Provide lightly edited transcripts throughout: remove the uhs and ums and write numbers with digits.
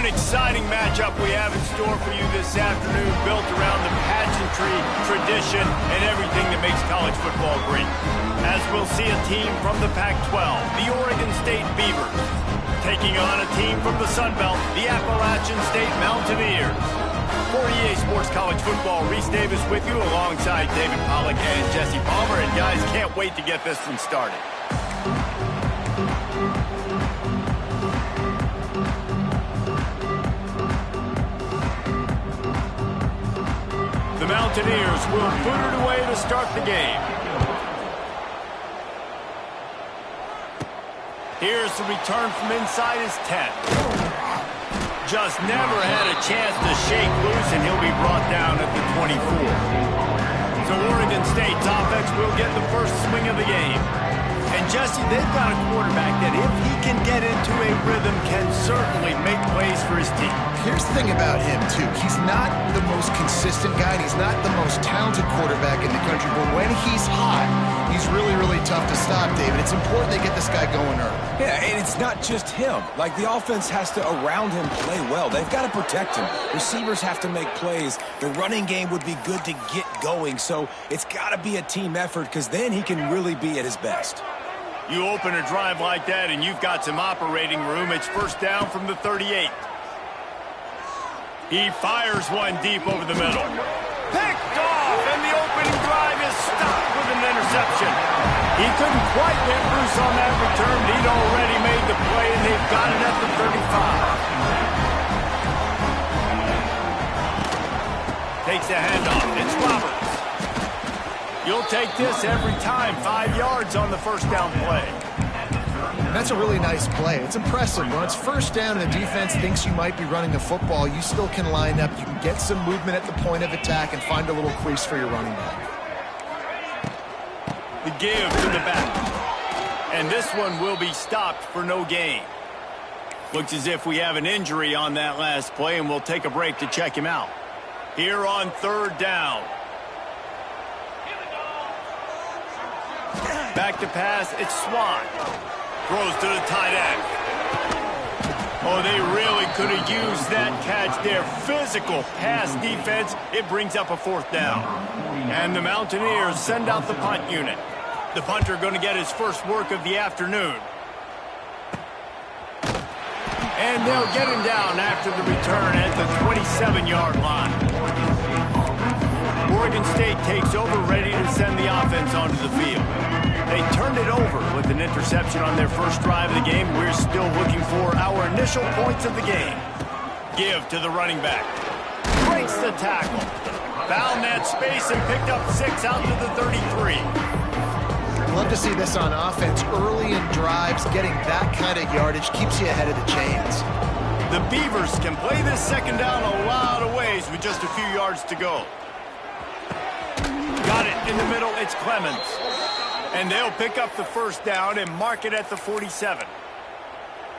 an exciting matchup we have in store for you this afternoon, built around the pageantry, tradition, and everything that makes college football great. As we'll see a team from the Pac-12, the Oregon State Beavers, taking on a team from the Sun Belt, the Appalachian State Mountaineers. For EA Sports College Football, Reese Davis with you alongside David Pollack and Jesse Palmer. And guys, can't wait to get this one started. The Mountaineers will boot it away to start the game. Here's the return from inside his 10. Just never had a chance to shake loose, and he'll be brought down at the 24. So Oregon State's offense will get the first swing of the game. And Jesse, they've got a quarterback that if he can get into a rhythm can certainly make plays for his team. Here's the thing about him, too. He's not the most consistent guy, and he's not the most talented quarterback in the country, but when he's hot, he's really, really tough to stop, David. It's important they get this guy going early. Yeah, and it's not just him. Like, the offense has to, around him, play well. They've got to protect him. Receivers have to make plays. The running game would be good to get going, so it's got to be a team effort, because then he can really be at his best. You open a drive like that, and you've got some operating room. It's first down from the 38. He fires one deep over the middle. Picked off, and the opening drive is stopped with an interception. He couldn't quite get loose on that return. He'd already made the play, and they've got it at the 35. Takes a handoff. It's Roberts. You'll take this every time. 5 yards on the first down play. That's a really nice play. It's impressive. When it's first down and the defense thinks you might be running the football, you still can line up. You can get some movement at the point of attack and find a little crease for your running back. The give to the back. And this one will be stopped for no gain. Looks as if we have an injury on that last play, and we'll take a break to check him out. Here on third down. Back to pass, it's Swan. Throws to the tight end. Oh, they really could have used that catch there. Physical pass defense. It brings up a fourth down. And the Mountaineers send out the punt unit. The punter going to get his first work of the afternoon. And they'll get him down after the return at the 27-yard line. Oregon State takes over, ready to send the offense onto the field. They turned it over with an interception on their first drive of the game. We're still looking for our initial points of the game. Give to the running back. Breaks the tackle. Found that space and picked up 6 out to the 33. Love to see this on offense. Early in drives, getting that kind of yardage keeps you ahead of the chains. The Beavers can play this second down a lot of ways with just a few yards to go. Got it in the middle. It's Clemens. And they'll pick up the first down and mark it at the 47.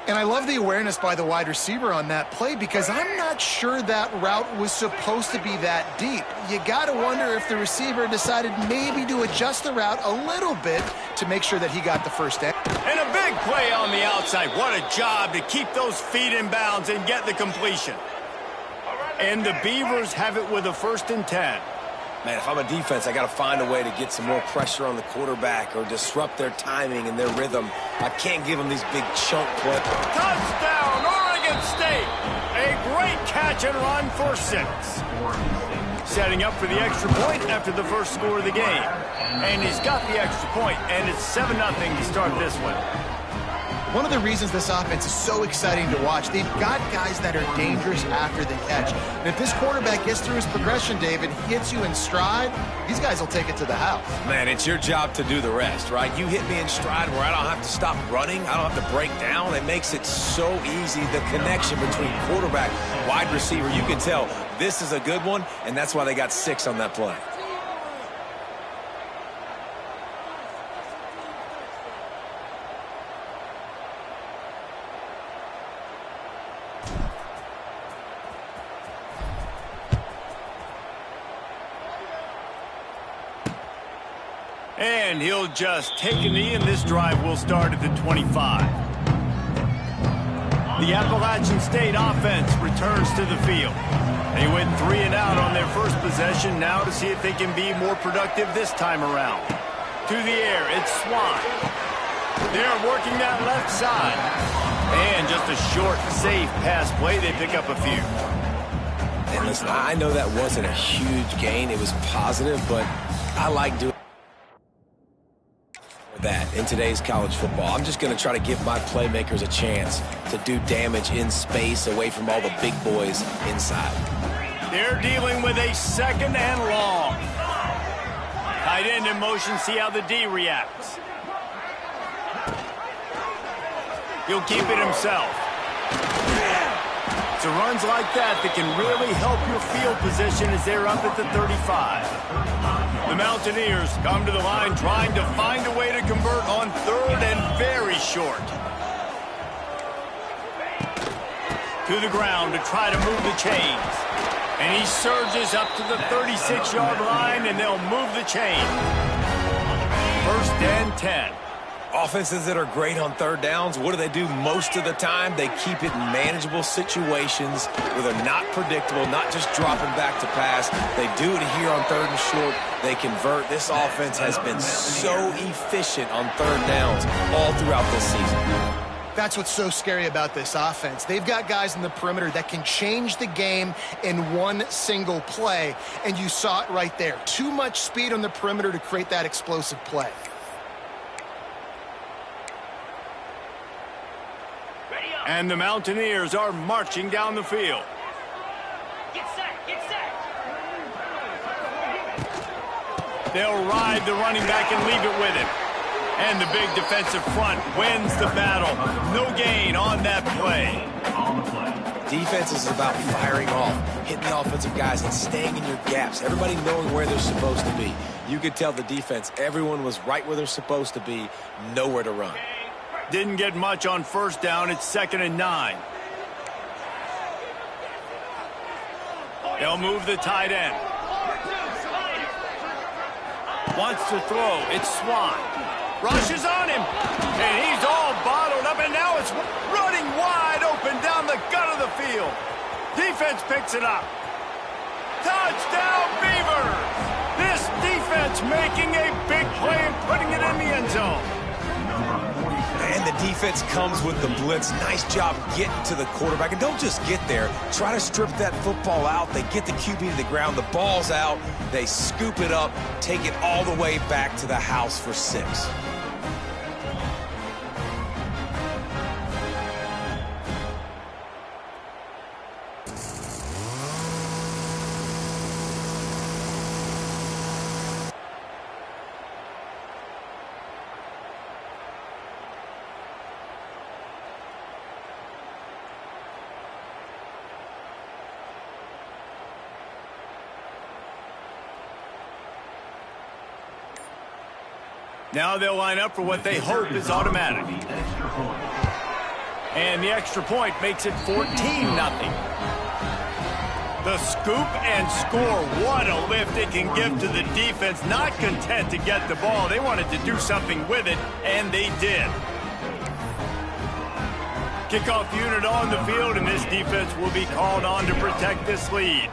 And I love the awareness by the wide receiver on that play because I'm not sure that route was supposed to be that deep. You got to wonder if the receiver decided maybe to adjust the route a little bit to make sure that he got the first down. And a big play on the outside. What a job to keep those feet in bounds and get the completion. And the Beavers have it with a 1st and 10. Man, if I'm a defense, I got to find a way to get some more pressure on the quarterback or disrupt their timing and their rhythm. I can't give them these big chunk plays. Touchdown, Oregon State! A great catch and run for 6. Setting up for the extra point after the first score of the game. And he's got the extra point, and it's 7-0 to start this one. One of the reasons this offense is so exciting to watch, they've got guys that are dangerous after the catch. And if this quarterback gets through his progression, David, hits you in stride, these guys will take it to the house. Man, it's your job to do the rest, right? You hit me in stride where I don't have to stop running. I don't have to break down. It makes it so easy, the connection between quarterback, wide receiver. You can tell this is a good one, and that's why they got 6 on that play. And he'll just take a knee, and this drive will start at the 25. The Appalachian State offense returns to the field. They went 3 and out on their first possession, now to see if they can be more productive this time around. To the air, it's Swan. They're working that left side. And just a short, safe pass play. They pick up a few. And listen, I know that wasn't a huge gain. It was positive, but I like doing that in today's college football. I'm just going to try to give my playmakers a chance to do damage in space away from all the big boys inside. They're dealing with a 2nd and long. Tight end in motion, see how the D reacts. He'll keep it himself. It's runs like that that can really help your field position as they're up at the 35. The Mountaineers come to the line trying to find a way to convert on 3rd and very short. To the ground to try to move the chains. And he surges up to the 36-yard line, and they'll move the chain. 1st and 10. Offenses that are great on 3rd downs, what do? Most of the time, they keep it in manageable situations where they're not predictable, not just dropping back to pass. They do it here on 3rd and short. They convert. This offense has been so efficient on 3rd downs all throughout this season. That's what's so scary about this offense. They've got guys in the perimeter that can change the game in one single play, and you saw it right there. Too much speed on the perimeter to create that explosive play. And the Mountaineers are marching down the field. Get set, get set. They'll ride the running back and leave it with him. And the big defensive front wins the battle. No gain on that play. Defense is about firing off, hitting the offensive guys and staying in your gaps. Everybody knowing where they're supposed to be. You could tell the defense, everyone was right where they're supposed to be, nowhere to run. Didn't get much on 1st down. It's 2nd and 9. They'll move the tight end. Wants to throw. It's Swan. Rushes on him. And he's all bottled up. And now it's running wide open down the gut of the field. Defense picks it up. Touchdown, Beavers! This defense making a big play and putting it in the end zone. And the defense comes with the blitz. Nice job getting to the quarterback. And don't just get there. Try to strip that football out. They get the QB to the ground. The ball's out. They scoop it up, take it all the way back to the house for 6. Now they'll line up for what they hope is automatic. And the extra point makes it 14-0. The scoop and score. What a lift it can give to the defense. Not content to get the ball. They wanted to do something with it, and they did. Kickoff unit on the field, and this defense will be called on to protect this lead.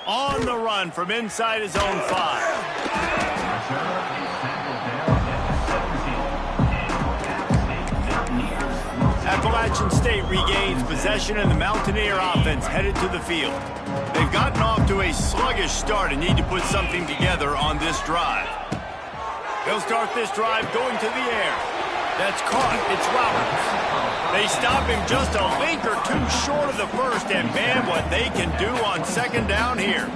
On the run from inside his own 5. Appalachian State regains possession, and the Mountaineer offense headed to the field. They've gotten off to a sluggish start and need to put something together on this drive. They'll start this drive going to the air. That's caught. It's Roberts. They stop him just a link or two short of the first, and man, what they can do on 2nd down here.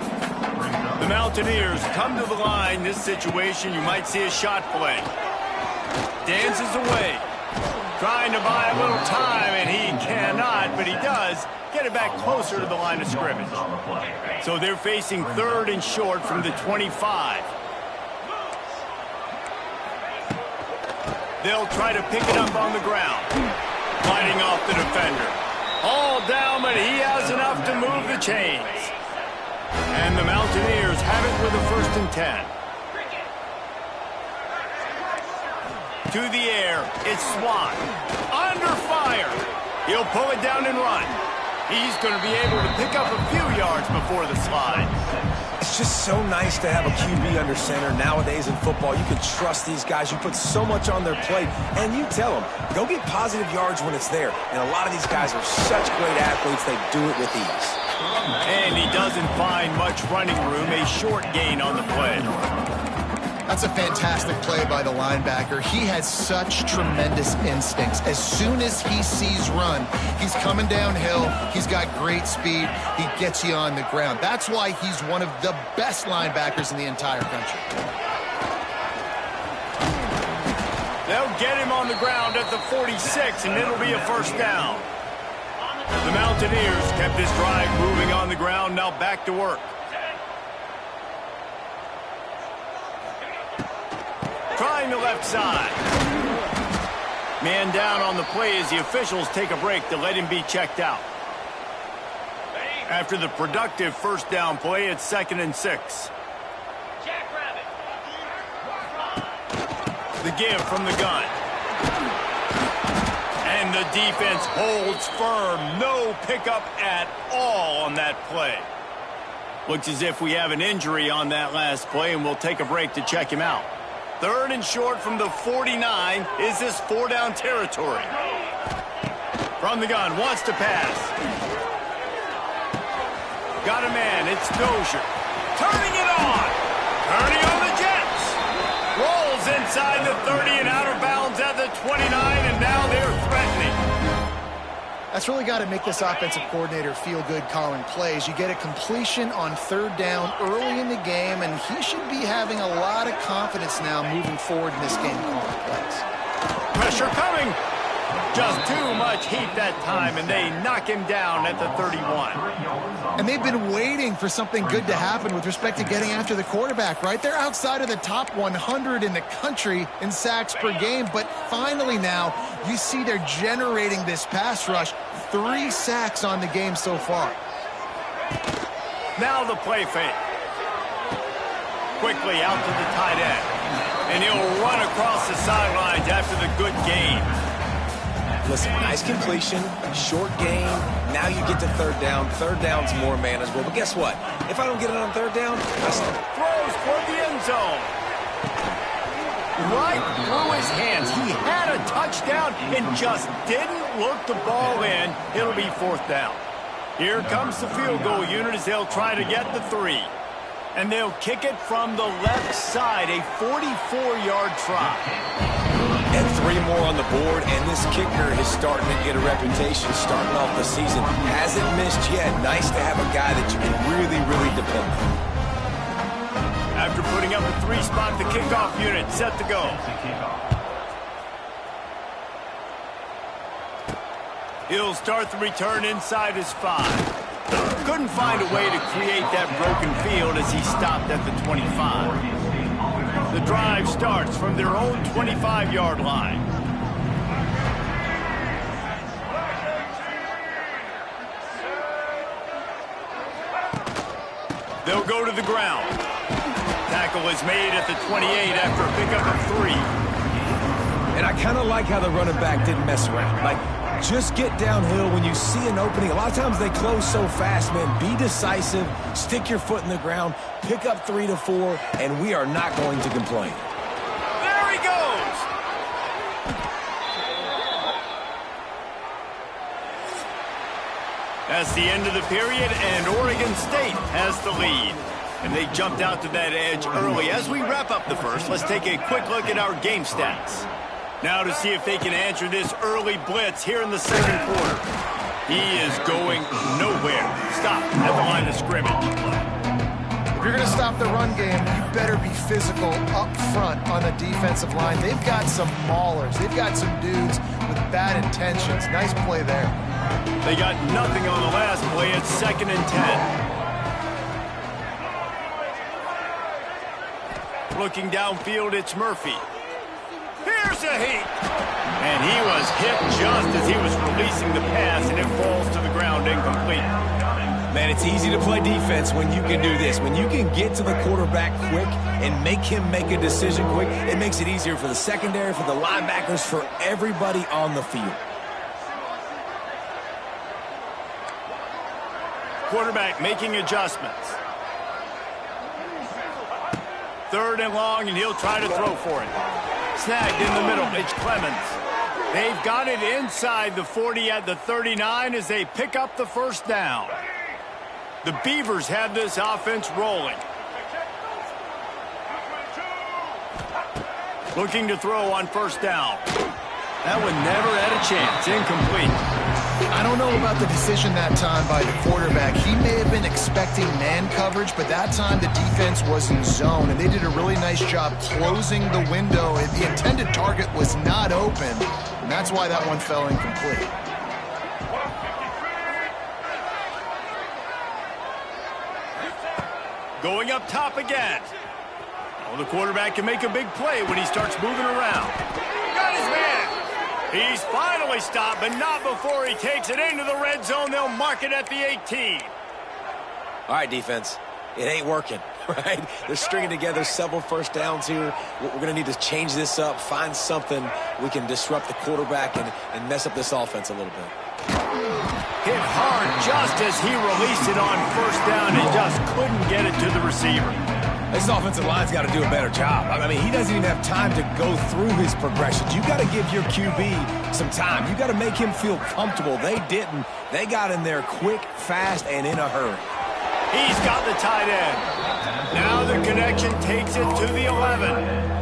The Mountaineers come to the line. This situation, you might see a shot play. Dances away. Trying to buy a little time, and he cannot, but he does get it back closer to the line of scrimmage. So they're facing 3rd and short from the 25. They'll try to pick it up on the ground. Fighting off the defender. All down, but he has enough to move the chains. And the Mountaineers have it with a 1st and 10. To the air, it's Swann. Under fire. He'll pull it down and run. He's going to be able to pick up a few yards before the slide. It's just so nice to have a QB under center. Nowadays in football, you can trust these guys. You put so much on their plate, and you tell them, go get positive yards when it's there. And a lot of these guys are such great athletes, they do it with ease. And he doesn't find much running room, a short gain on the play. That's a fantastic play by the linebacker. He has such tremendous instincts. As soon as he sees run, he's coming downhill. He's got great speed. He gets you on the ground. That's why he's one of the best linebackers in the entire country. They'll get him on the ground at the 46, and it'll be a first down. The Mountaineers kept this drive moving on the ground. Now back to work. Trying the left side. Man down on the play as the officials take a break to let him be checked out. After the productive first down play, it's 2nd and 6. The give from the gun. And the defense holds firm. No pickup at all on that play. Looks as if we have an injury on that last play, and we'll take a break to check him out. 3rd and short from the 49. Is this 4-down territory? From the gun, wants to pass. Got a man, it's Dozier. Turning it on. Turning on the Jets. Rolls inside the 30 and out of bounds at the 29, and now they're threatening. That's really got to make this offensive coordinator feel good calling plays. You get a completion on 3rd down early in the game, and he should be having a lot of confidence now moving forward in this game calling plays. Pressure coming. Just too much heat that time, and they knock him down at the 31. And they've been waiting for something good to happen with respect to getting after the quarterback, right? They're outside of the top 100 in the country in sacks per game, but finally now you see they're generating this pass rush. 3 sacks on the game so far. Now the play fake. Quickly out to the tight end. And he'll run across the sidelines after the good gain. Listen, nice completion, short gain. Now you get to 3rd down. 3rd down's more manageable. But guess what? If I don't get it on 3rd down, I still throws toward the end zone. Right through his hands. He had a touchdown and just didn't look the ball in. It'll be 4th down. Here comes the field goal unit as they'll try to get the 3. And they'll kick it from the left side, a 44-yard try. And 3 more on the board, and this kicker is starting to get a reputation starting off the season. Hasn't missed yet. Nice to have a guy that you can really, really depend on. After putting up a 3-spot, the kickoff unit set to go. He'll start the return inside his 5. Couldn't find a way to create that broken field as he stopped at the 25. The drive starts from their own 25-yard line. They'll go to the ground. Tackle is made at the 28 after a pickup of 3. And I kind of like how the running back didn't mess around. Like, just get downhill when you see an opening. A lot of times they close so fast, man. Be decisive, stick your foot in the ground, pick up 3 to 4, and we are not going to complain. There he goes! That's the end of the period, and Oregon State has the lead. And they jumped out to that edge early. As we wrap up the first, let's take a quick look at our game stats. Now to see if they can answer this early blitz here in the 2nd quarter. He is going nowhere. Stop at the line of scrimmage. If you're going to stop the run game, you better be physical up front on the defensive line. They've got some maulers. They've got some dudes with bad intentions. Nice play there. They got nothing on the last play. It's 2nd and 10. Looking downfield, it's Murphy. Here's a heat. And he was hit just as he was releasing the pass, and it falls to the ground incomplete. Man, it's easy to play defense when you can do this. When you can get to the quarterback quick and make him make a decision quick, it makes it easier for the secondary, for the linebackers, for everybody on the field. Quarterback making adjustments. 3rd and long, and he'll try to throw for it. Snagged in the middle. It's Clemens. They've got it inside the 40 at the 39 as they pick up the first down. The Beavers have this offense rolling. Looking to throw on first down. That one never had a chance. Incomplete. I don't know about the decision that time by the quarterback. He may have been expecting man coverage, but that time the defense was in zone, and they did a really nice job closing the window. The intended target was not open, and that's why that one fell incomplete. Going up top again. Oh, the quarterback can make a big play when he starts moving around. Got his man. He's finally stopped, but not before he takes it into the red zone. They'll mark it at the 18. All right, defense. It ain't working, right? They're stringing together several first downs here. We're going to need to change this up, find something we can disrupt the quarterback and mess up this offense a little bit. Hit hard just as he released it on first down and just couldn't get it to the receiver. This offensive line's got to do a better job. I mean, he doesn't even have time to go through his progressions. You got to give your QB some time. You got to make him feel comfortable. They didn't. They got in there quick, fast, and in a hurry. He's got the tight end. Now the connection takes it to the 11.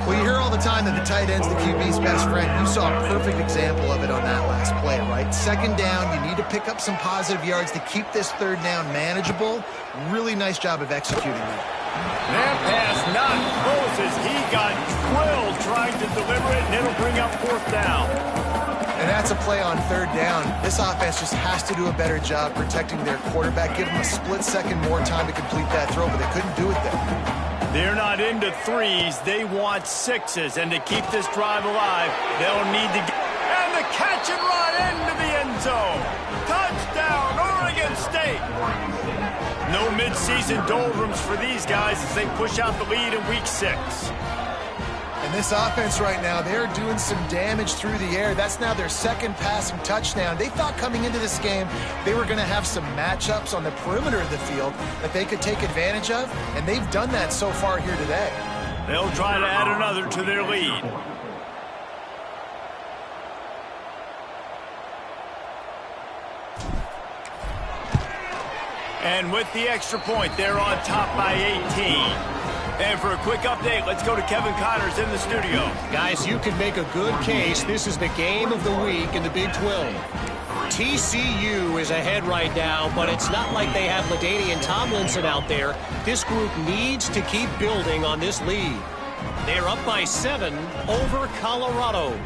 Well, you hear all the time that the tight end's the QB's best friend. You saw a perfect example of it on that last play, right? Second down, you need to pick up some positive yards to keep this third down manageable. Really nice job of executing that. That pass not close as he got drilled trying to deliver it, and it'll bring up fourth down. And that's a play on third down. This offense just has to do a better job protecting their quarterback. Give them a split second more time to complete that throw, but they couldn't do it there. They're not into threes. They want sixes. And to keep this drive alive, they'll need to get... And the catch and run into the end zone. Touchdown, Oregon State. No midseason doldrums for these guys as they push out the lead in Week 6. And this offense right now, they're doing some damage through the air. That's now their second passing touchdown. They thought coming into this game they were going to have some matchups on the perimeter of the field that they could take advantage of, and they've done that so far here today. They'll try to add another to their lead. And with the extra point, they're on top by 18. And for a quick update, let's go to Kevin Connors in the studio. Guys, you can make a good case. This is the game of the week in the Big 12. TCU is ahead right now, but it's not like they have LaDainian Tomlinson out there. This group needs to keep building on this lead. They're up by 7 over Colorado.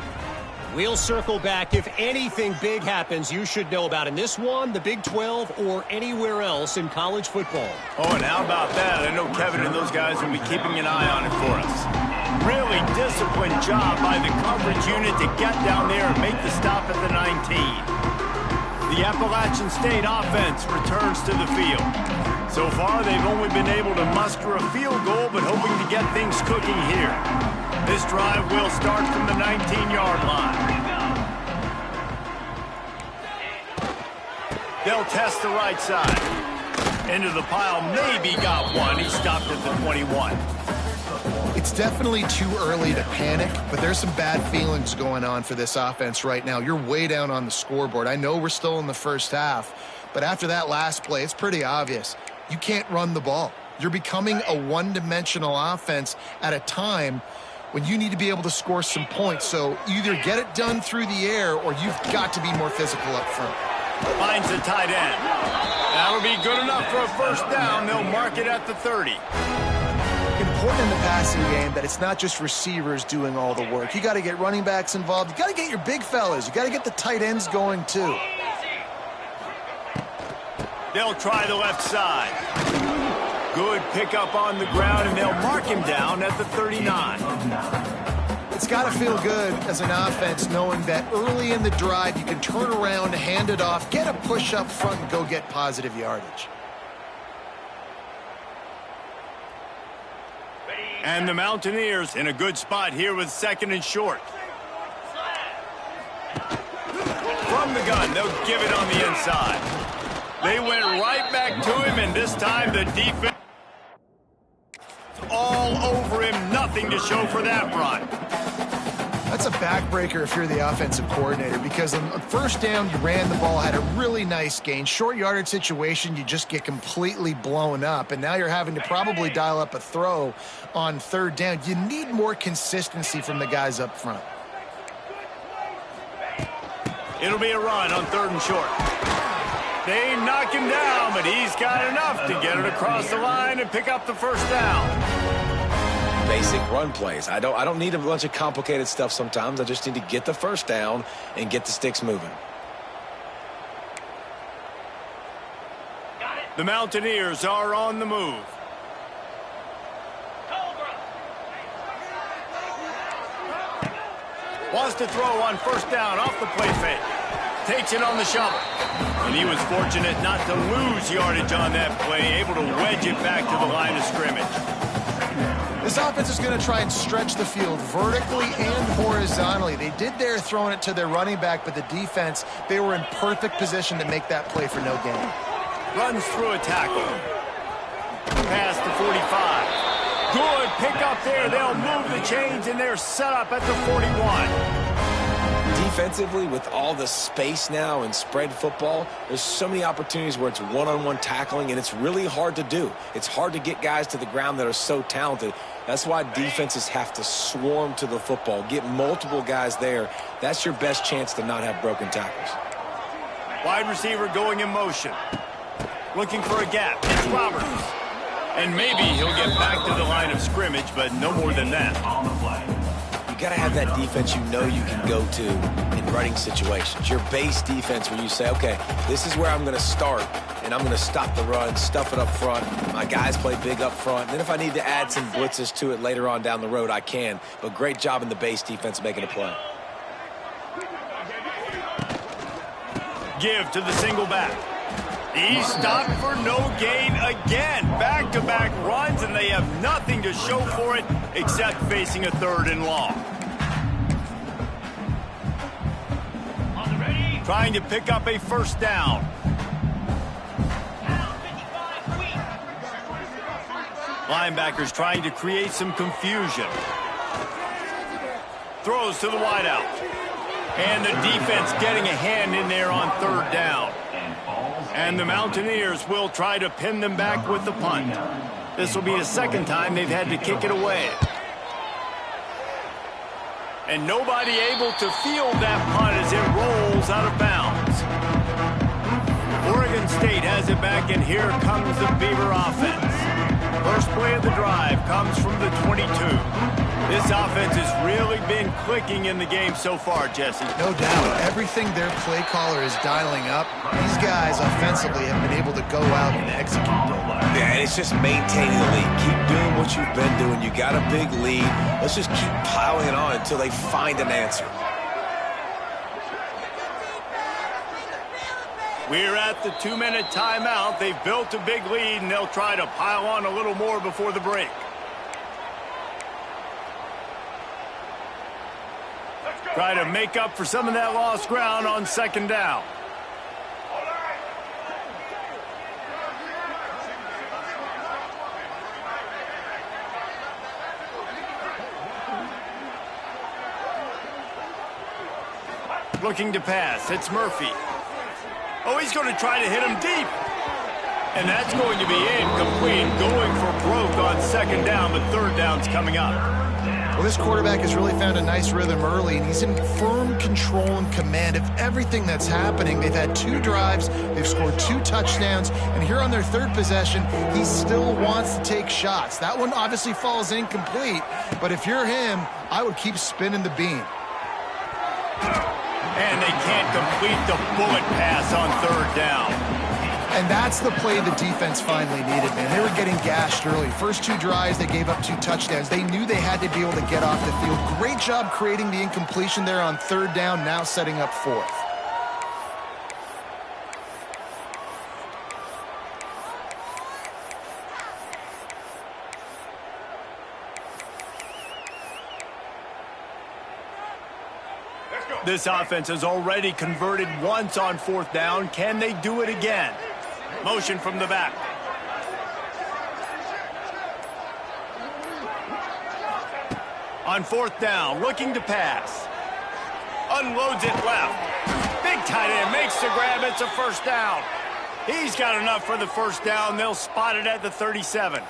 We'll circle back. If anything big happens, you should know about in this one, the Big 12, or anywhere else in college football. Oh, and how about that? I know Kevin and those guys will be keeping an eye on it for us. Really disciplined job by the coverage unit to get down there and make the stop at the 19. The Appalachian State offense returns to the field. So far, they've only been able to muster a field goal, but hoping to get things cooking here. This drive will start from the 19-yard line. They'll test the right side. Into the pile, maybe got one. He stopped at the 21. It's definitely too early to panic, but there's some bad feelings going on for this offense right now. You're way down on the scoreboard. I know we're still in the first half, but after that last play, it's pretty obvious. You can't run the ball. You're becoming a one-dimensional offense at a time when you need to be able to score some points. So either get it done through the air or you've got to be more physical up front. Finds the tight end. That'll be good enough for a first down. They'll mark it at the 30. Important in the passing game that it's not just receivers doing all the work. You got to get running backs involved. You got to get your big fellas. You got to get the tight ends going too. They'll try the left side. Good pickup on the ground, and they'll mark him down at the 39. it's got to feel good as an offense knowing that early in the drive you can turn around, hand it off, get a push up front, and go get positive yardage. And the Mountaineers in a good spot here with 2nd and short. From the gun, they'll give it on the inside. They went right back to him, and this time the defense all over him. Nothing to show for that run. That's a backbreaker if you're the offensive coordinator, because on first down, you ran the ball, had a really nice gain. Short yardage situation, you just get completely blown up, and now you're having to probably dial up a throw on 3rd down. You need more consistency from the guys up front. It'll be a run on 3rd and short. They knock him down, but he's got enough to get it across the line and pick up the 1st down. Basic run plays. I don't need a bunch of complicated stuff sometimes. I just need to get the 1st down and get the sticks moving. The Mountaineers are on the move. Wants to throw on 1st down off the play fake. Takes it on the shovel. And he was fortunate not to lose yardage on that play, able to wedge it back to the line of scrimmage. This offense is going to try and stretch the field vertically and horizontally. They did there throwing it to their running back, but the defense, they were in perfect position to make that play for no gain. Runs through a tackle. Past the 45. Good pickup there. They'll move the chains, and they're set up at the 41. Defensively, with all the space now and spread football, there's so many opportunities where it's one-on-one tackling, and it's really hard to do. It's hard to get guys to the ground that are so talented. That's why defenses have to swarm to the football, get multiple guys there. That's your best chance to not have broken tackles. Wide receiver going in motion. Looking for a gap. It's Roberts. And maybe he'll get back to the line of scrimmage, but no more than that. You got to have that defense you know you can go to in running situations. Your base defense where you say, okay, this is where I'm going to start, and I'm going to stop the run, stuff it up front. My guys play big up front. And then if I need to add some blitzes to it later on down the road, I can. But great job in the base defense making a play. Give to the single back. He's stopped for no gain again. Back-to-back runs, and they have nothing to show for it except facing a 3rd and long. Trying to pick up a 1st down. Linebackers trying to create some confusion. Throws to the wideout. And the defense getting a hand in there on 3rd down. And the Mountaineers will try to pin them back with the punt. This will be the 2nd time they've had to kick it away. And nobody able to field that punt as it rolls out of bounds. Oregon State has it back, and here comes the Beaver offense. First play of the drive comes from the 22. This offense has really been clicking in the game so far, Jesse. No doubt. Everything their play caller is dialing up, these guys offensively have been able to go out and execute. Yeah, and it's just maintaining the lead. Keep doing what you've been doing. You got a big lead. Let's just keep piling it on until they find an answer. We're at the 2-minute timeout. They've built a big lead, and they'll try to pile on a little more before the break. Try to make up for some of that lost ground on 2nd down. Looking to pass. It's Murphy. Oh, he's going to try to hit him deep. And that's going to be incomplete. Going for broke on 2nd down, but 3rd down's coming up. Well, this quarterback has really found a nice rhythm early, and he's in firm control and command of everything that's happening. They've had 2 drives, they've scored 2 touchdowns, and here on their 3rd possession, he still wants to take shots. That one obviously falls incomplete, but if you're him, I would keep spinning the beam. And they can't complete the bullet pass on 3rd down. And that's the play the defense finally needed, man. They were getting gashed early. First 2 drives, they gave up 2 touchdowns. They knew they had to be able to get off the field. Great job creating the incompletion there on 3rd down, now setting up 4th. This offense has already converted once on 4th down. Can they do it again? Motion from the back. On 4th down, looking to pass. Unloads it left. Big tight end makes the grab. It's a 1st down. He's got enough for the 1st down. They'll spot it at the 37.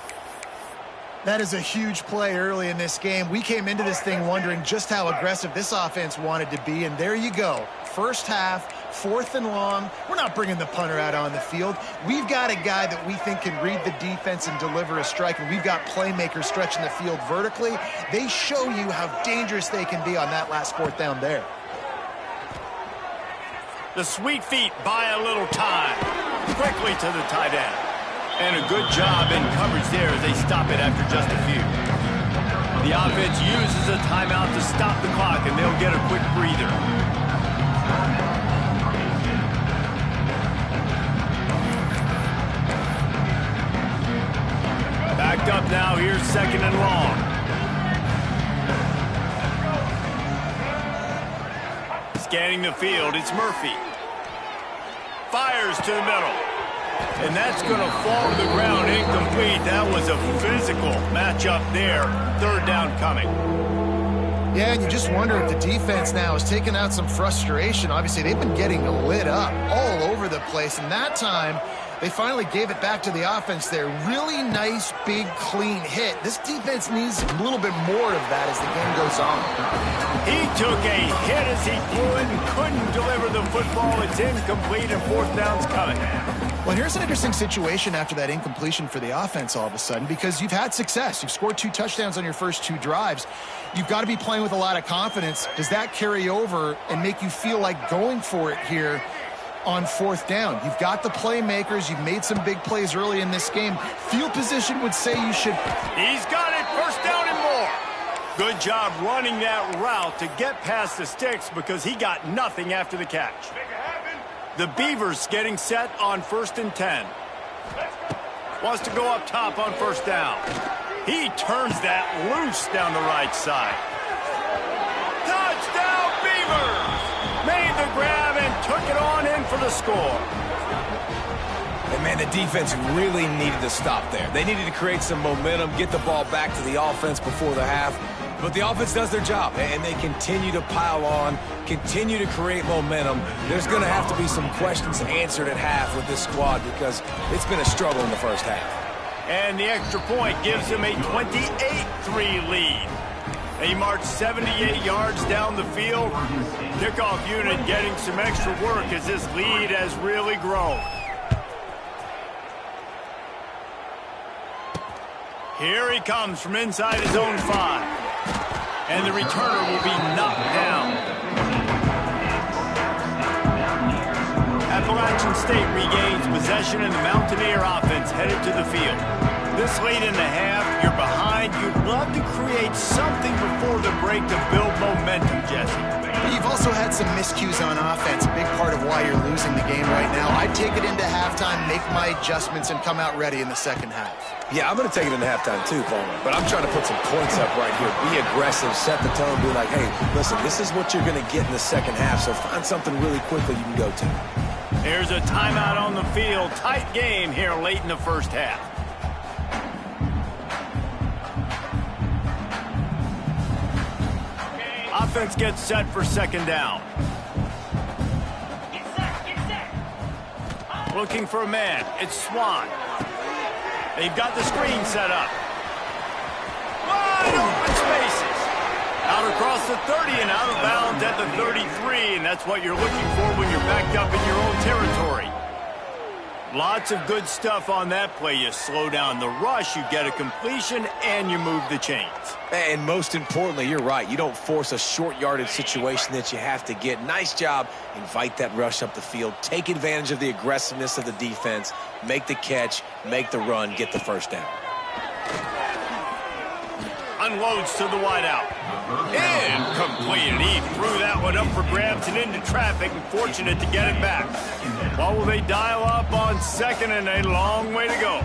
That is a huge play early in this game. We came into this thing wondering just how aggressive this offense wanted to be, and there you go. First half, 4th and long. We're not bringing the punter out on the field. We've got a guy that we think can read the defense and deliver a strike, and we've got playmakers stretching the field vertically. They show you how dangerous they can be on that last 4th down there. The sweet feet buy a little time. Quickly to the tight end. And a good job in coverage there as they stop it after just a few. The offense uses a timeout to stop the clock, and they'll get a quick breather. Backed up now, here's 2nd and long. Scanning the field, it's Murphy. Fires to the middle. And that's going to fall to the ground incomplete. That was a physical matchup there. 3rd down coming. Yeah, and you just wonder if the defense now is taking out some frustration. Obviously, they've been getting lit up all over the place. And that time, they finally gave it back to the offense there. Really nice, big, clean hit. This defense needs a little bit more of that as the game goes on. He took a hit as he threw it and couldn't deliver the football. It's incomplete, and 4th down's coming. Well, here's an interesting situation after that incompletion for the offense all of a sudden, because you've had success. You've scored 2 touchdowns on your first 2 drives. You've got to be playing with a lot of confidence. Does that carry over and make you feel like going for it here on 4th down? You've got the playmakers. You've made some big plays early in this game. Field position would say you should. He's got it. 1st down and more. Good job running that route to get past the sticks because he got nothing after the catch. The Beavers getting set on 1st and 10. Wants to go up top on 1st down. He turns that loose down the right side. Touchdown Beavers! Made the grab and took it on in for the score. And man, the defense really needed to stop there. They needed to create some momentum, get the ball back to the offense before the half. But the offense does their job, and they continue to pile on, continue to create momentum. There's going to have to be some questions answered at half with this squad because it's been a struggle in the first half. And the extra point gives them a 28-3 lead. They march 78 yards down the field. Kickoff unit getting some extra work as this lead has really grown. Here he comes from inside his own 5. And the returner will be knocked down. Appalachian State regains possession and the Mountaineer offense headed to the field. This late in the half, you're behind. You'd love to create something before the break to build momentum, Jesse. You've also had some miscues on offense, a big part of why you're losing the game right now. I'd take it into halftime, make my adjustments, and come out ready in the second half. Yeah, I'm going to take it into halftime too, Palmer. But I'm trying to put some points up right here. Be aggressive, set the tone, be like, hey, listen, this is what you're going to get in the second half, so find something really quickly you can go to. There's a timeout on the field. Tight game here late in the first half. Offense gets set for second down. Get set. Looking for a man. It's Swan. They've got the screen set up. Wide open spaces. Out across the 30 and out of bounds at the 33, and that's what you're looking for when you're backed up in your own territory. Lots of good stuff on that play. You slow down the rush, you get a completion, and you move the chains. And most importantly, you're right. You don't force a short yardage situation that you have to get. Nice job. Invite that rush up the field. Take advantage of the aggressiveness of the defense. Make the catch, make the run, get the first down. Unloads to the wideout. Incomplete. He threw that one up for grabs and into traffic, and fortunate to get it back. Well, will they dial up on second, and a long way to go.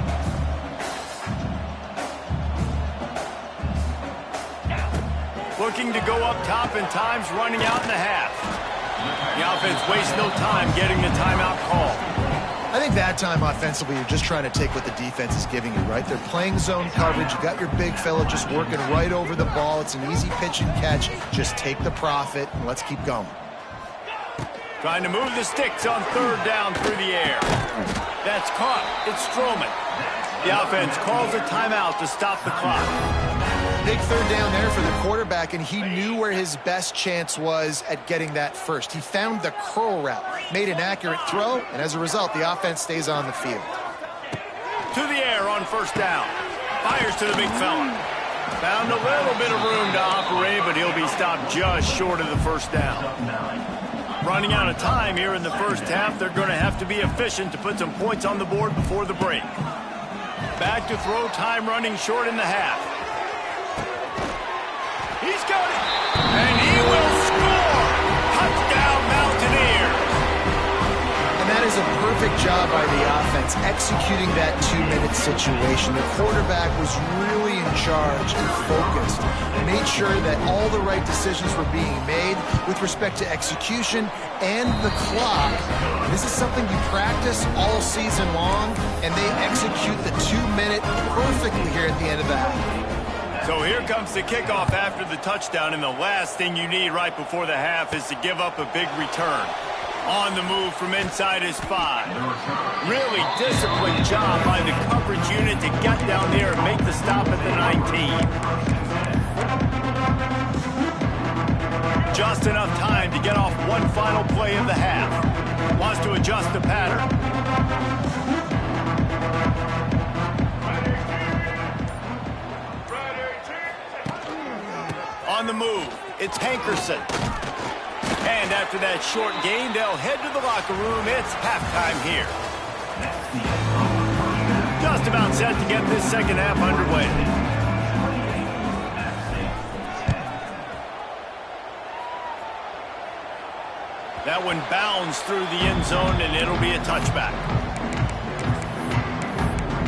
Looking to go up top, and time's running out in the half. The offense wastes no time getting the timeout call. I think that time offensively, you're just trying to take what the defense is giving you, right? They're playing zone coverage. You got your big fella just working right over the ball. It's an easy pitch and catch. Just take the profit, and let's keep going. Trying to move the sticks on third down through the air. That's caught. It's Stroman. The offense calls a timeout to stop the clock. Big third down there for the quarterback, and he knew where his best chance was at getting that first. He found the curl route, made an accurate throw, and as a result, the offense stays on the field. To the air on first down. Fires to the big fella. Found a little bit of room to operate, but he'll be stopped just short of the first down. Running out of time here in the first half, they're going to have to be efficient to put some points on the board before the break. Back to throw, time running short in the half. He's got it, and he will score! Touchdown, Mountaineers! And that is a perfect job by the offense, executing that 2-minute situation. The quarterback was really in charge and focused. Made sure that all the right decisions were being made with respect to execution and the clock. This is something you practice all season long, and they execute the 2-minute perfectly here at the end of the half. So here comes the kickoff after the touchdown, and the last thing you need right before the half is to give up a big return. On the move from inside his 5. Really disciplined job by the coverage unit to get down there and make the stop at the 19. Just enough time to get off one final play of the half. Wants to adjust the pattern. On the move, it's Hankerson. And after that short gain, they'll head to the locker room. It's halftime here. Just about set to get this second half underway. That one bounds through the end zone, and it'll be a touchback.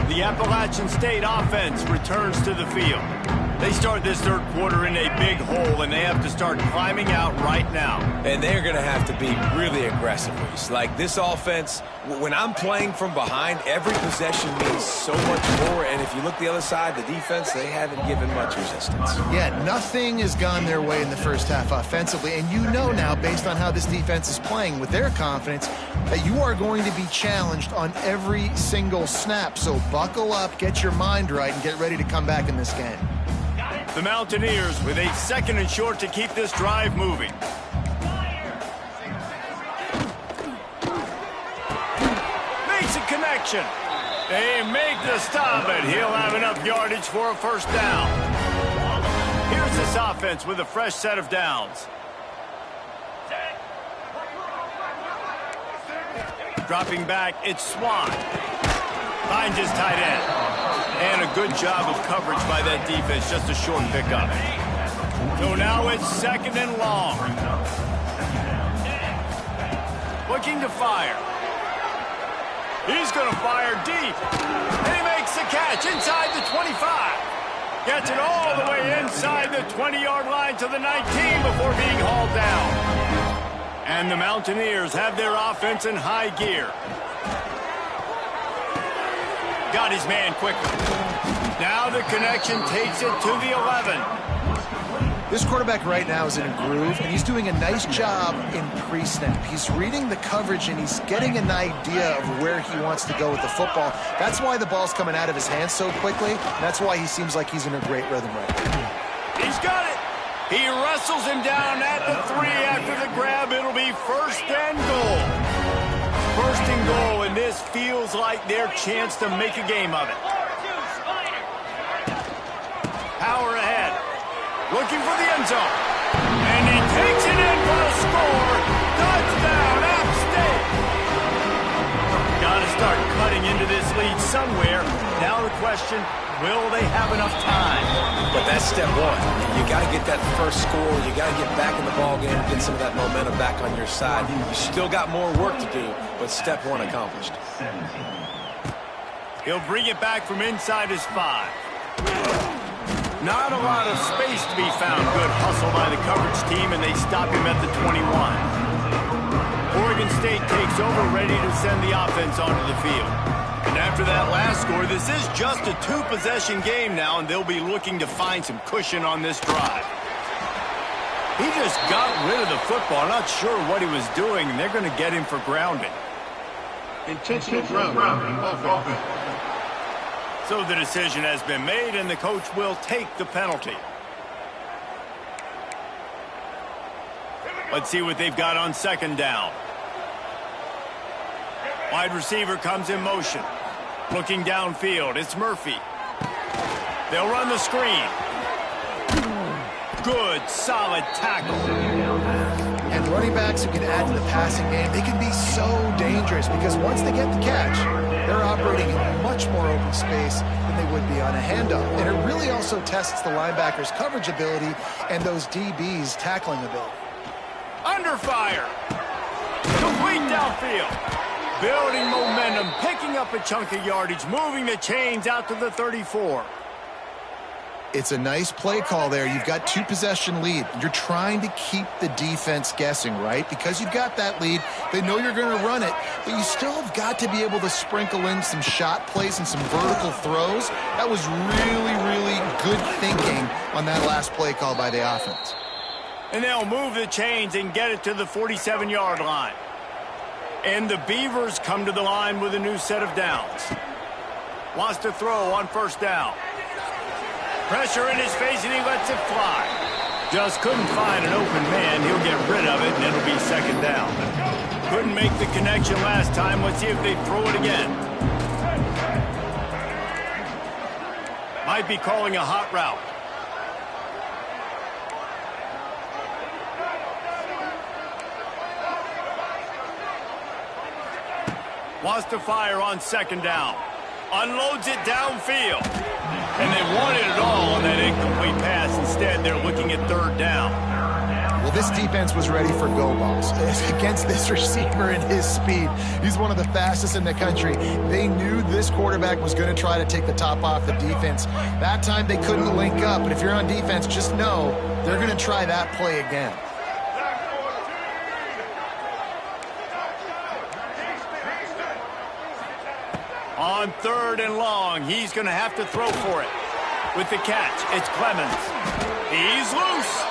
The Appalachian State offense returns to the field. They start this third quarter in a big hole, and they have to start climbing out right now. And they're going to have to be really aggressive. Like this offense, when I'm playing from behind, every possession means so much more. And if you look the other side, the defense, they haven't given much resistance. Yeah, nothing has gone their way in the first half offensively. And you know now, based on how this defense is playing with their confidence, that you are going to be challenged on every single snap. So buckle up, get your mind right, and get ready to come back in this game. The Mountaineers with a second and short to keep this drive moving. Makes a connection. They make the stop, and he'll have enough yardage for a first down. Here's this offense with a fresh set of downs. Dropping back, it's Swan. Finds his tight end. And a good job of coverage by that defense, just a short pickup. So now it's second and long. Looking to fire. He's going to fire deep. And he makes the catch inside the 25. Gets it all the way inside the 20-yard line to the 19 before being hauled down. And the Mountaineers have their offense in high gear. Got his man quickly. Now the connection takes it to the 11. This quarterback right now is in a groove, and he's doing a nice job in pre-snap. He's reading the coverage, and he's getting an idea of where he wants to go with the football. That's why the ball's coming out of his hands so quickly. That's why he seems like he's in a great rhythm right now. He's got it. He wrestles him down at the 3 after the grab. It'll be first and goal. First and goal in this this feels like their chance to make a game of it. Power ahead. Looking for the end zone. And he takes it in for a score. Touchdown, App State. Got to start cutting into this lead somewhere. Now the question, will they have enough time? But that's step one. You got to get that first score. You got to get back in the ball game, get some of that momentum back on your side. You still got more work to do, but step one accomplished. He'll bring it back from inside his 5. Not a lot of space to be found. Good hustle by the coverage team, and they stop him at the 21. Oregon State takes over, ready to send the offense onto the field. And after that last score, this is just a 2-possession game now, and they'll be looking to find some cushion on this drive. He just got rid of the football. Not sure what he was doing, and they're going to get him for grounding. Intentional grounding. So the decision has been made, and the coach will take the penalty. Let's see what they've got on second down. Wide receiver comes in motion. Looking downfield, it's Murphy. They'll run the screen. Good, solid tackle. And running backs who can add to the passing game, they can be so dangerous because once they get the catch, they're operating in much more open space than they would be on a handoff. And it really also tests the linebackers' coverage ability and those DBs' tackling ability. Under fire. Complete downfield. Building momentum, picking up a chunk of yardage, moving the chains out to the 34. It's a nice play call there. You've got 2-possession lead. You're trying to keep the defense guessing, right? Because you've got that lead. They know you're going to run it, but you still have got to be able to sprinkle in some shot plays and some vertical throws. That was really, really good thinking on that last play call by the offense. And they'll move the chains and get it to the 47-yard line. And the Beavers come to the line with a new set of downs. Wants to throw on first down. Pressure in his face, and he lets it fly. Just couldn't find an open man. He'll get rid of it, and it'll be second down. Couldn't make the connection last time. Let's see if they throw it again. Might be calling a hot route. Wants to fire on second down. Unloads it downfield. And they wanted it all on that incomplete pass. Instead, they're looking at third down. Well, this defense was ready for go balls against this receiver and his speed. He's one of the fastest in the country. They knew this quarterback was going to try to take the top off the defense. That time they couldn't link up, but if you're on defense, just know they're going to try that play again. On third and long, he's going to have to throw for it. With the catch, it's Clemens. He's loose.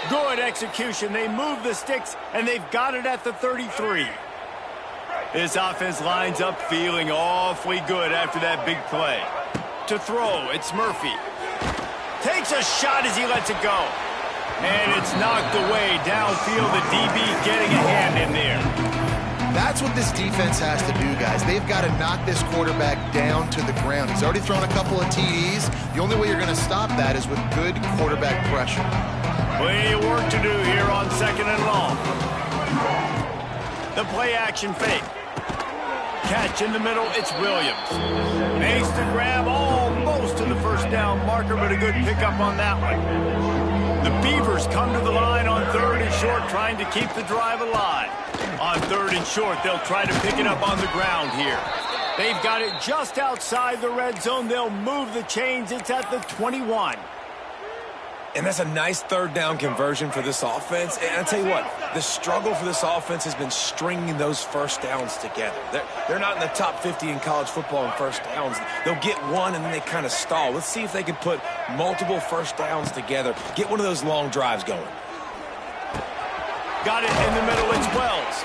Good execution. They move the sticks, and they've got it at the 33. This offense lines up feeling awfully good after that big play. To throw, it's Murphy. Takes a shot as he lets it go. And it's knocked away downfield. The DB getting a hand in there. That's what this defense has to do, guys. They've got to knock this quarterback down to the ground. He's already thrown a couple of TDs. The only way you're going to stop that is with good quarterback pressure. Plenty of work to do here on second and long. The play action fake. Catch in the middle, it's Williams. Makes the grab almost to the first down marker, but a good pickup on that one. The Beavers come to the line on third and short, trying to keep the drive alive. On third and short, they'll try to pick it up on the ground here. They've got it just outside the red zone. They'll move the chains. It's at the 21. And that's a nice third down conversion for this offense. And I'll tell you what, the struggle for this offense has been stringing those first downs together. They're not in the top 50 in college football in first downs. They'll get one and then they kind of stall. Let's see if they can put multiple first downs together. Get one of those long drives going. Got it in the middle, it's Wells.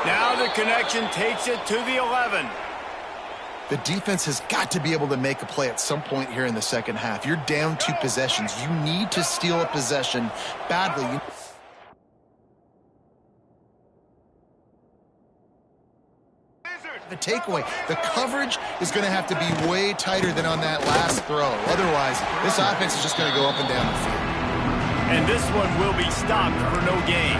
Now the connection takes it to the 11. The defense has got to be able to make a play at some point here in the second half. You're down 2 possessions. You need to steal a possession badly. a takeaway. The coverage is going to have to be way tighter than on that last throw. Otherwise, this offense is just going to go up and down the field. And this one will be stopped for no gain.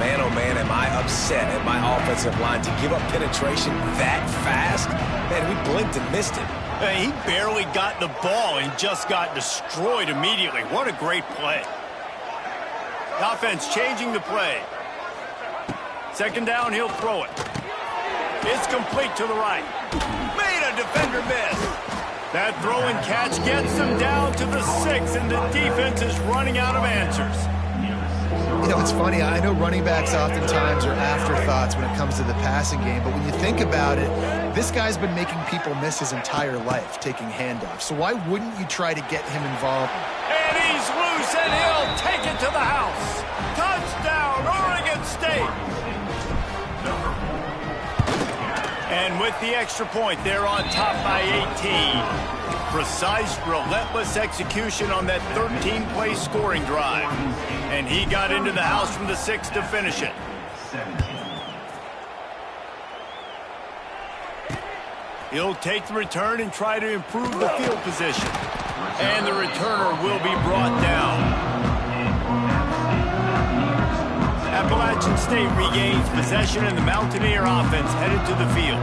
Man, oh man, am I upset at my offensive line to give up penetration that fast? Man, we blinked and missed it. Hey, he barely got the ball and just got destroyed immediately. What a great play. The offense changing the play. Second down, he'll throw it. It's complete to the right. Made a defender miss. That throw and catch gets them down to the 6, and the defense is running out of answers. You know, it's funny. I know running backs oftentimes are afterthoughts when it comes to the passing game, but when you think about it, this guy's been making people miss his entire life taking handoffs. So why wouldn't you try to get him involved? And he's loose, and he'll take it to the house. Touchdown, Oregon State. And with the extra point, they're on top by 18. Precise, relentless execution on that 13-play scoring drive. And he got into the house from the 6 to finish it. He'll take the return and try to improve the field position. And the returner will be brought down. Appalachian State regains possession, and the Mountaineer offense headed to the field.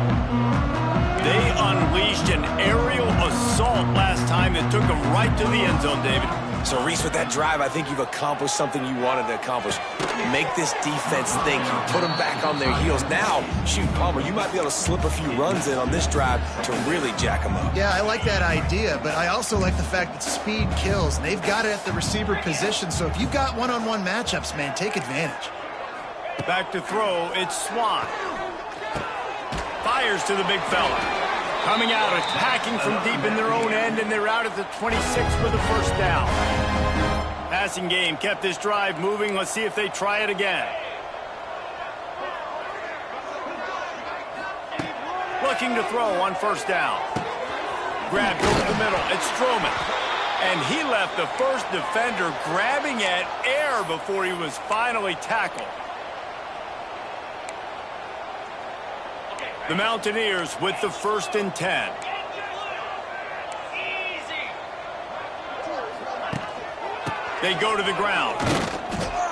They unleashed an aerial assault last time that took them right to the end zone, David. So, Reese, with that drive, I think you've accomplished something you wanted to accomplish. Make this defense think. You put them back on their heels. Now, shoot, Palmer, you might be able to slip a few runs in on this drive to really jack them up. Yeah, I like that idea, but I also like the fact that speed kills, and they've got it at the receiver position. So if you've got one-on-one matchups, man, take advantage. Back to throw, it's Swan. Fires to the big fella. Coming out, attacking from deep in their own end, and they're out at the 26 with a first down. Passing game kept this drive moving. Let's see if they try it again. Looking to throw on first down. Grabbed over the middle. It's Stroman. And he left the first defender grabbing at air before he was finally tackled. The Mountaineers with the 1st and 10. They go to the ground.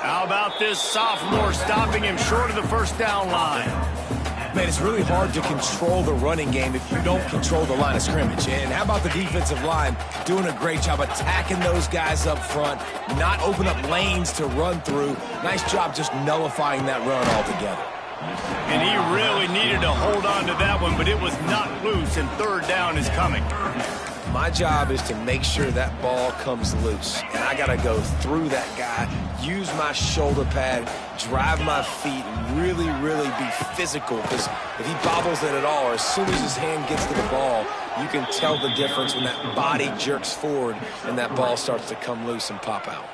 How about this sophomore stopping him short of the first down line? Man, it's really hard to control the running game if you don't control the line of scrimmage. And how about the defensive line doing a great job attacking those guys up front, not open up lanes to run through. Nice job just nullifying that run altogether. And he really needed to hold on to that one, but it was not loose, and third down is coming. My job is to make sure that ball comes loose. And I got to go through that guy, use my shoulder pad, drive my feet, and really, really be physical. Because if he bobbles it at all, or as soon as his hand gets to the ball, you can tell the difference when that body jerks forward and that ball starts to come loose and pop out.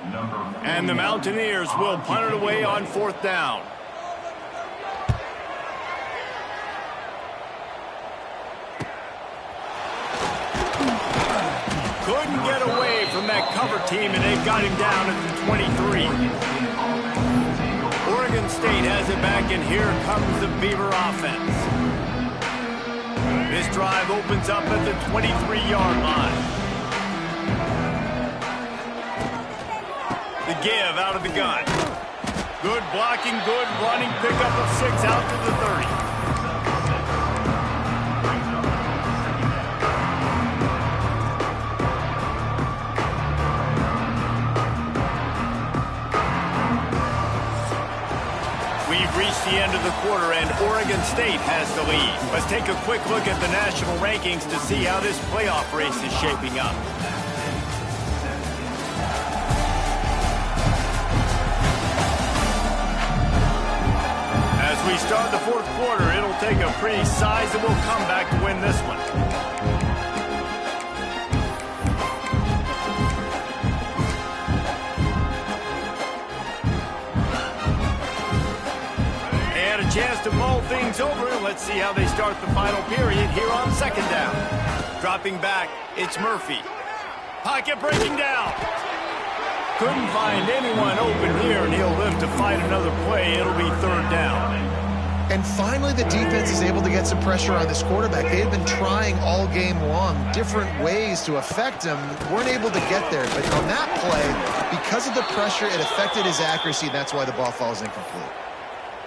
And the Mountaineers will punt it away on 4th down. Couldn't get away from that cover team, and they've got him down at the 23. Oregon State has it back, and here comes the Beaver offense. This drive opens up at the 23-yard line. The give out of the gun. Good blocking, good running, pickup of 6 out to the 30. We've reached the end of the quarter, and Oregon State has the lead. Let's take a quick look at the national rankings to see how this playoff race is shaping up. As we start the 4th quarter, it'll take a pretty sizable comeback to win this one. Chance to mull things over. Let's see how they start the final period here on 2nd down. Dropping back, it's Murphy. Pocket breaking down. Couldn't find anyone open here, and he'll live to fight another play. It'll be 3rd down. And finally, the defense is able to get some pressure on this quarterback. They had been trying all game long different ways to affect him. Weren't able to get there. But on that play, because of the pressure, it affected his accuracy. That's why the ball falls incomplete.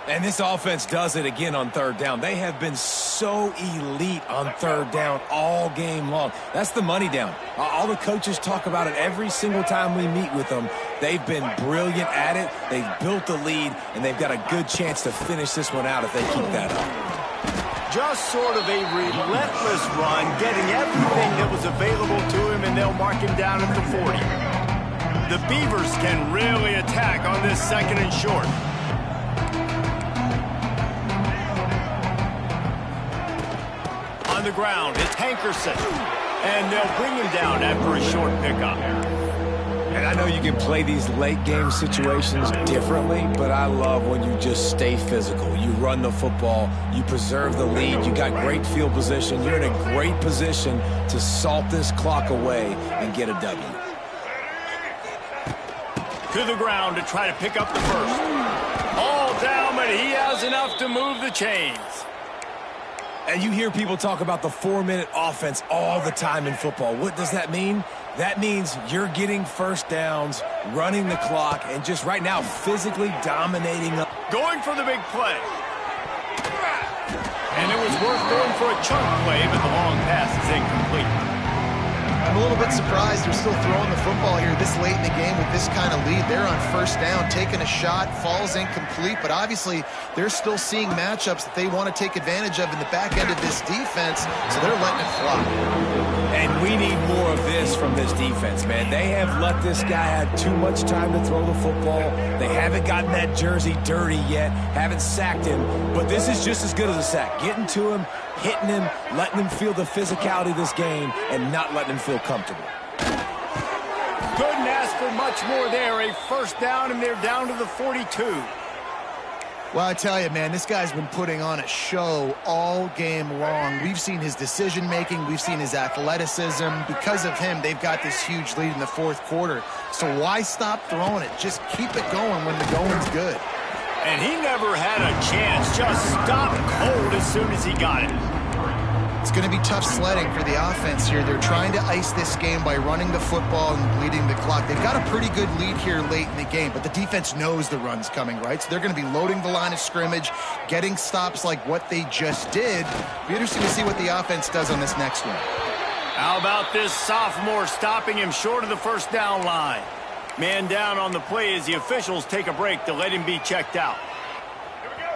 And this offense does it again on third down. They have been so elite on third down all game long. That's the money down. All the coaches talk about it every single time we meet with them. They've been brilliant at it. They've built the lead, and they've got a good chance to finish this one out if they keep that up. Just sort of a relentless run, getting everything that was available to him, and they'll mark him down at the 40. The Beavers can really attack on this second and short. On the ground, it's Hankerson. And they'll bring him down after a short pickup. And I know you can play these late game situations differently, but I love when you just stay physical. You run the football, you preserve the lead, you got great field position, you're in a great position to salt this clock away and get a W. To the ground to try to pick up the first. All down, but he has enough to move the chains. And you hear people talk about the 4-minute offense all the time in football. What does that mean? That means you're getting first downs, running the clock, and just right now physically dominating. Going for the big play. And it was worth going for a chunk play, but the long pass is incomplete. I'm a little bit surprised they're still throwing the football here this late in the game with this kind of lead. They're on first down, taking a shot, falls incomplete, but obviously they're still seeing matchups that they want to take advantage of in the back end of this defense, so they're letting it fly. And we need more of this from this defense, man. They have let this guy have too much time to throw the football. They haven't gotten that jersey dirty yet, haven't sacked him, but this is just as good as a sack. Getting to him, hitting him, letting him feel the physicality of this game, and not letting him feel comfortable. Couldn't ask for much more there. A first down, and they're down to the 42. Well, I tell you, man, this guy's been putting on a show all game long. We've seen his decision-making. We've seen his athleticism. Because of him, they've got this huge lead in the fourth quarter. So why stop throwing it? Just keep it going when the going's good. And he never had a chance. Just stopped cold as soon as he got it. It's going to be tough sledding for the offense here. They're trying to ice this game by running the football and bleeding the clock. They've got a pretty good lead here late in the game, but the defense knows the run's coming, right? So they're going to be loading the line of scrimmage, getting stops like what they just did. Be interesting to see what the offense does on this next one. How about this sophomore stopping him short of the first down line? Man down on the play as the officials take a break to let him be checked out.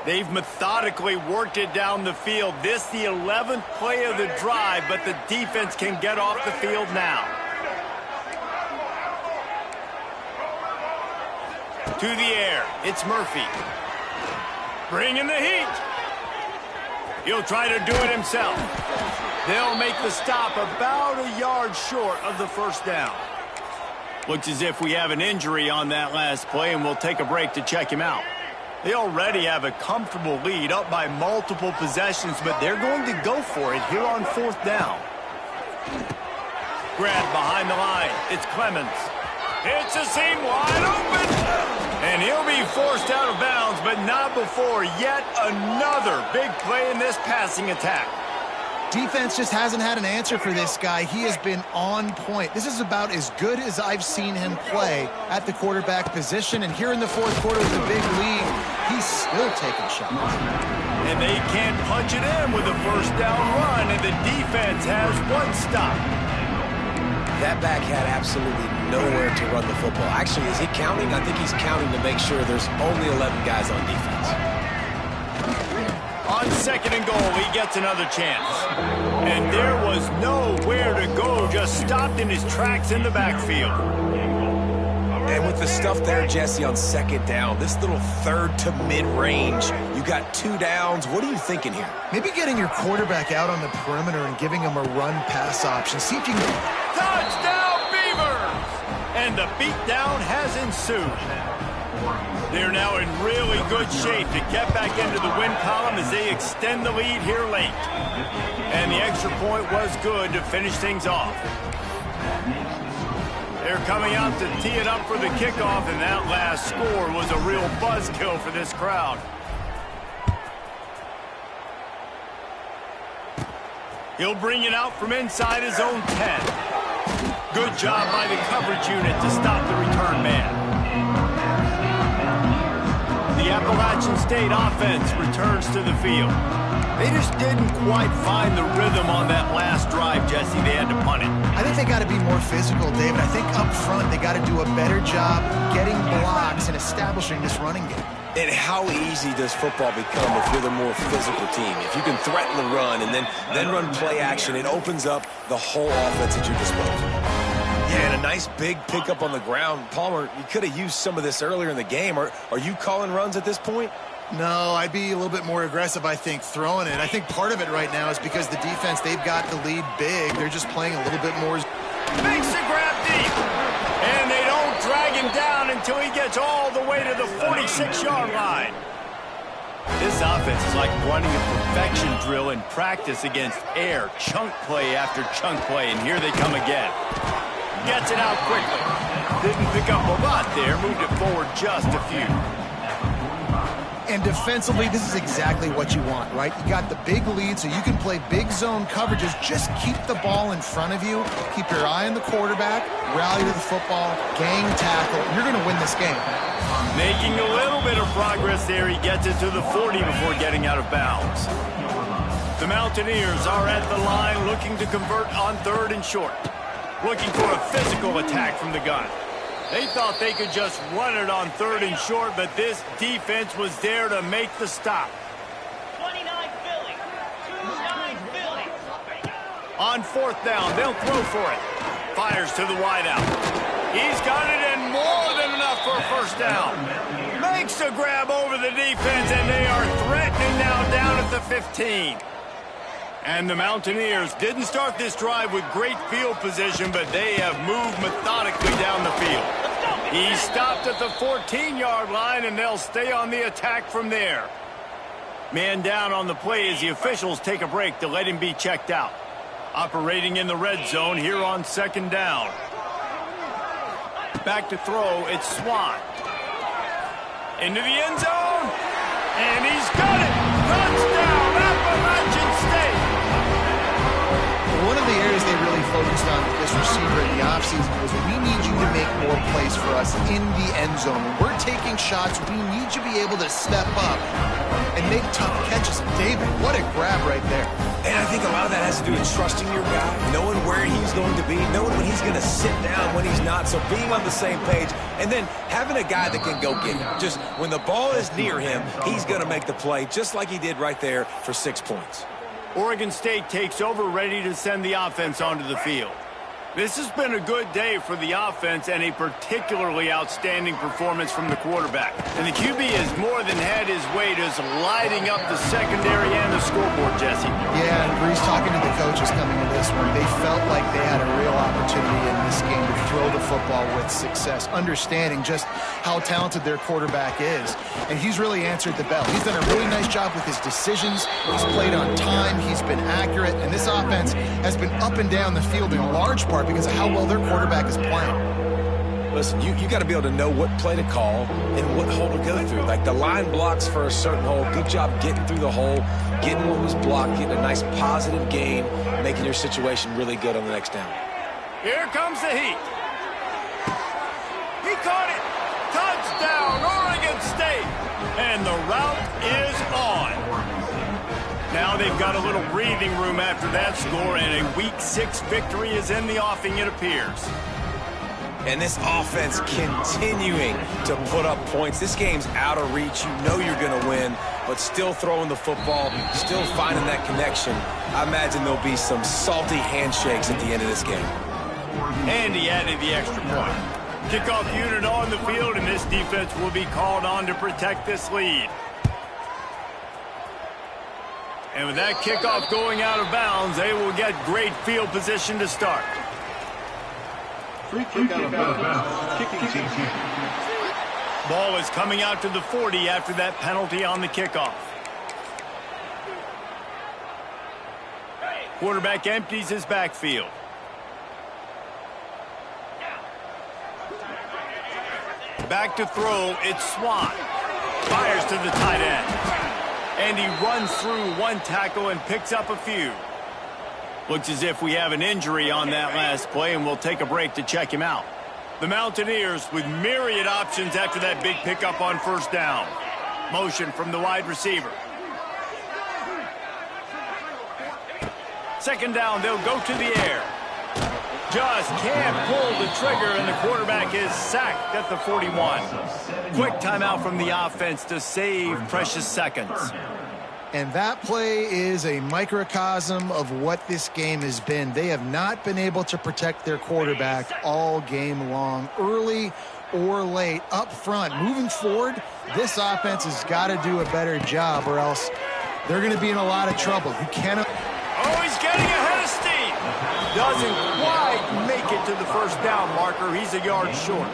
They've methodically worked it down the field. This the 11th play of the drive, but the defense can get off the field now. To the air, it's Murphy. Bringing the heat. He'll try to do it himself. They'll make the stop about a yard short of the first down. Looks as if we have an injury on that last play, and we'll take a break to check him out. They already have a comfortable lead, up by multiple possessions, but they're going to go for it here on fourth down. Grabbed behind the line. It's Clemens. It's a seam wide open. And he'll be forced out of bounds, but not before yet another big play in this passing attack. Defense just hasn't had an answer for this guy. He has been on point. This is about as good as I've seen him play at the quarterback position. And here in the fourth quarter with a big lead, he's still taking shots. And they can't punch it in with a first down run, and the defense has one stop. That back had absolutely nowhere to run the football. Actually, is he counting? I think he's counting to make sure there's only 11 guys on defense. On second and goal, he gets another chance. And there was nowhere to go, just stopped in his tracks in the backfield. And with the stuff there, Jesse, on second down, this little third to mid-range, you got 2 downs. What are you thinking here? Maybe getting your quarterback out on the perimeter and giving him a run-pass option. See if you can... Touchdown, Beavers! And the beatdown has ensued. They're now in really good shape to get back into the win column as they extend the lead here late. And the extra point was good to finish things off. They're coming out to tee it up for the kickoff, and that last score was a real buzzkill for this crowd. He'll bring it out from inside his own 10. Good job by the coverage unit to stop the return man. The Appalachian State offense returns to the field. They just didn't quite find the rhythm on that last drive, Jesse. They had to punt it. I think they got to be more physical, David. I think up front they got to do a better job getting blocks and establishing this running game. And how easy does football become if you're the more physical team? If you can threaten the run and then run play action, it opens up the whole offense at your disposal. Yeah, and a nice big pickup on the ground. Palmer, you could have used some of this earlier in the game. Are you calling runs at this point? No, I'd be a little bit more aggressive, I think, throwing it. I think part of it right now is because the defense, they've got the lead big. They're just playing a little bit more. Makes the grab deep. And they don't drag him down until he gets all the way to the 46-yard line. This offense is like running a perfection drill in practice against air. Chunk play after chunk play, and here they come again. Gets it out quickly. Didn't pick up a lot there. Moved it forward just a few. And defensively, this is exactly what you want, right? You got the big lead, so you can play big zone coverages. Just keep the ball in front of you. Keep your eye on the quarterback. Rally to the football. Gang tackle. You're going to win this game. Making a little bit of progress there. He gets it to the 40 before getting out of bounds. The Mountaineers are at the line looking to convert on 3rd and short. Looking for a physical attack from the gun. They thought they could just run it on 3rd and short, but this defense was there to make the stop. 29 Philly. 29 Philly. On 4th down, they'll throw for it. Fires to the wideout. He's got it and more than enough for a 1st down. Makes a grab over the defense, and they are threatening now down at the 15. And the Mountaineers didn't start this drive with great field position, but they have moved methodically down the field. He stopped at the 14-yard line, and they'll stay on the attack from there. Man down on the play as the officials take a break to let him be checked out. Operating in the red zone here on 2nd down. Back to throw, it's Swan. Into the end zone, and he's got it! Touchdown, Appalachian State! One of the areas they really focused on with this receiver in the offseason was we need you to make more plays for us in the end zone. When we're taking shots, we need you to be able to step up and make tough catches. David, what a grab right there. And I think a lot of that has to do with trusting your guy, knowing where he's going to be, knowing when he's going to sit down, when he's not. So being on the same page, and then having a guy that can go get him. Just when the ball is near him, he's going to make the play, just like he did right there for 6 points. Oregon State takes over, ready to send the offense onto the field. This has been a good day for the offense and a particularly outstanding performance from the quarterback. And the QB has more than had his way, just lighting up the secondary and the scoreboard, Jesse. Yeah, and Breeze talking to the coaches coming to this one, they felt like they had a real opportunity in this game to throw the football with success, understanding just how talented their quarterback is. And he's really answered the bell. He's done a really nice job with his decisions. He's played on time. He's been accurate. And this offense has been up and down the field in a large part because of how well their quarterback is playing. Listen, you got to be able to know what play to call and what hole to go through. Like the line blocks for a certain hole. Good job getting through the hole, getting what was blocked, getting a nice positive gain, making your situation really good on the next down. Here comes the heat. He caught it. Touchdown, Oregon State. And the route is on. Now they've got a little breathing room after that score, and a Week 6 victory is in the offing, it appears. And this offense continuing to put up points. This game's out of reach. You know you're going to win, but still throwing the football, still finding that connection. I imagine there'll be some salty handshakes at the end of this game. And he added the extra point. Kickoff unit on the field, and this defense will be called on to protect this lead. And with that kickoff going out of bounds, they will get great field position to start. Free kick out of bounds. Kicking team. Ball is coming out to the 40 after that penalty on the kickoff. Quarterback empties his backfield. Back to throw, it's Swan. Fires to the tight end. And he runs through one tackle and picks up a few. Looks as if we have an injury on that last play, and we'll take a break to check him out. The Mountaineers with myriad options after that big pickup on first down. Motion from the wide receiver. Second down, they'll go to the air. Just can't pull the trigger, and the quarterback is sacked at the 41. Quick timeout from the offense to save precious seconds. And that play is a microcosm of what this game has been. They have not been able to protect their quarterback all game long, early or late, up front. Moving forward, this offense has got to do a better job, or else they're going to be in a lot of trouble. You cannot... Oh, he's getting ahead of steam. Doesn't quite make it to the first down marker. He's a yard short.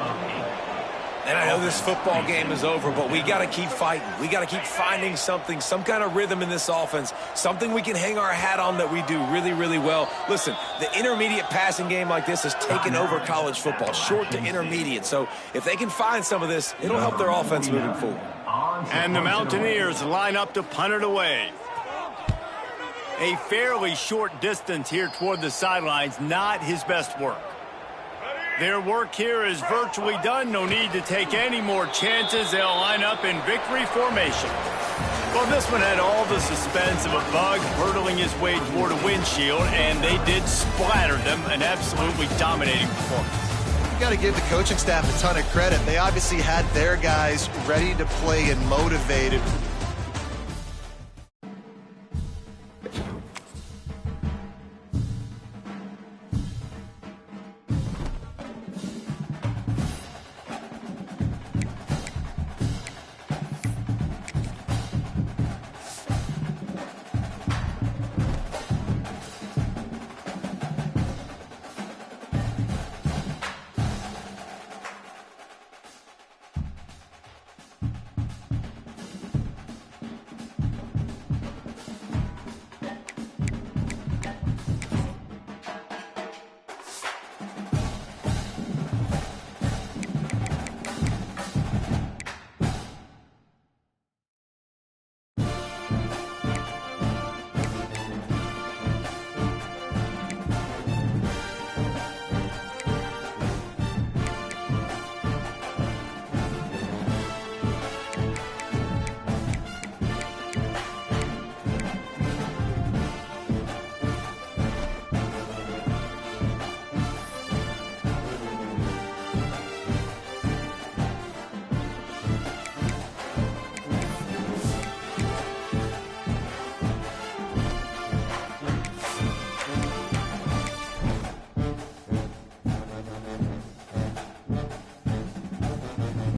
And I know this football game is over, but we got to keep fighting. We got to keep finding something, some kind of rhythm in this offense, something we can hang our hat on that we do really, really well. Listen, the intermediate passing game like this has taken over college football, short to intermediate. So if they can find some of this, it'll help their offense moving forward. And the Mountaineers line up to punt it away. A fairly short distance here toward the sidelines, not his best work. Their work here is virtually done. No need to take any more chances. They'll line up in victory formation. Well, this one had all the suspense of a bug hurtling his way toward a windshield, and they did splatter them. An absolutely dominating performance. You got to give the coaching staff a ton of credit. They obviously had their guys ready to play and motivated.